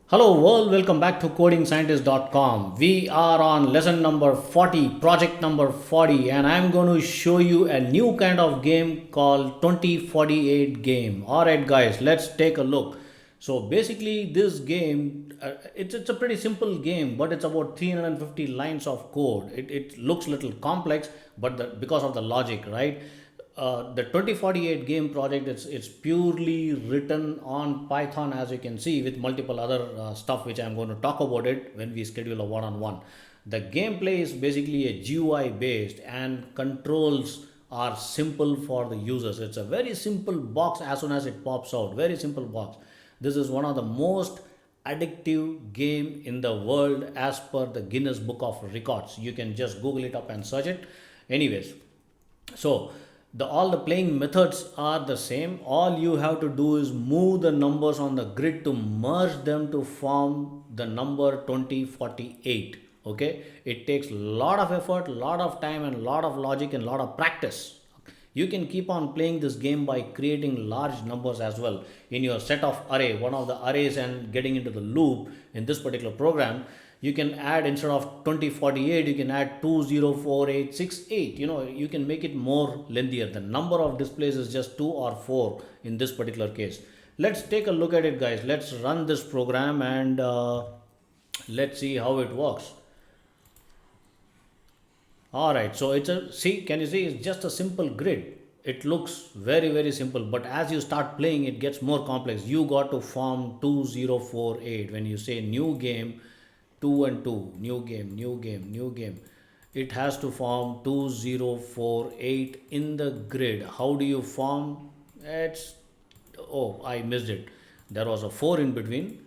Hello world, welcome back to codingscientist.com. We are on lesson number 40, project number 40, and I'm going to show you a new kind of game called 2048 game. Alright guys, let's take a look. So basically this game, it's a pretty simple game, but it's about 350 lines of code. It looks a little complex, but because of the logic, right? The 2048 game project, it's purely written on Python, as you can see, with multiple other stuff which I'm going to talk about it when we schedule a one-on-one. The gameplay is basically a GUI based, and controls are simple for the users. It's a very simple box. As soon as it pops out, very simple box. This is one of the most addictive game in the world as per the Guinness Book of Records. You can just Google it up and search it. Anyways, so all the playing methods are the same. All you have to do is move the numbers on the grid to merge them to form the number 2048. Okay, it takes a lot of effort, lot of time, and lot of logic and lot of practice. You can keep on playing this game by creating large numbers as well in your set of array, one of the arrays, and getting into the loop in this particular program. You can add, instead of 2048, you can add 204868. You can make it more lengthier. The number of displays is just 2 or 4 in this particular case. Let's take a look at it, guys. Let's run this program, and let's see how it works. All right, so can you see, it's just a simple grid. It looks very, very simple, but as you start playing, it gets more complex. You got to form 2048. When you say new game, 2 and 2, new game, new game, new game, it has to form 2048 in the grid. How do you form? Oh, I missed it. There was a 4 in between.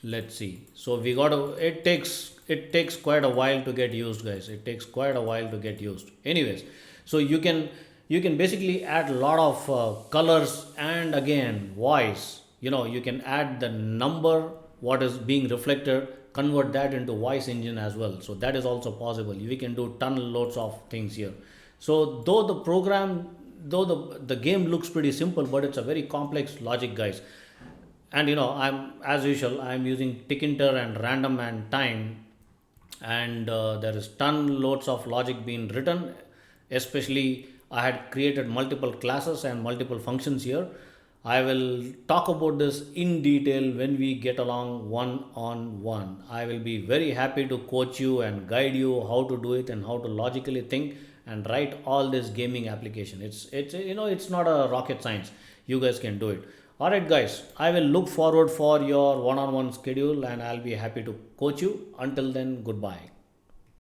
Let's see. So we got to, it takes quite a while to get used, guys. It takes quite a while to get used. Anyways, so you can basically add a lot of colors, and again voice. You can add the number what is being reflected, convert that into voice engine as well. So that is also possible. We can do ton loads of things here. So though the game looks pretty simple, but it's a very complex logic, guys. And I'm, as usual, I'm using tickinter and random and time, and there is ton loads of logic being written. Especially, I had created multiple classes and multiple functions here. I will talk about this in detail when we get along one on one. I will be very happy to coach you and guide you how to do it and how to logically think and write all this gaming application. It's not a rocket science. You guys can do it. All right, guys. I will look forward for your one-on-one schedule, and I'll be happy to coach you. Until then, goodbye.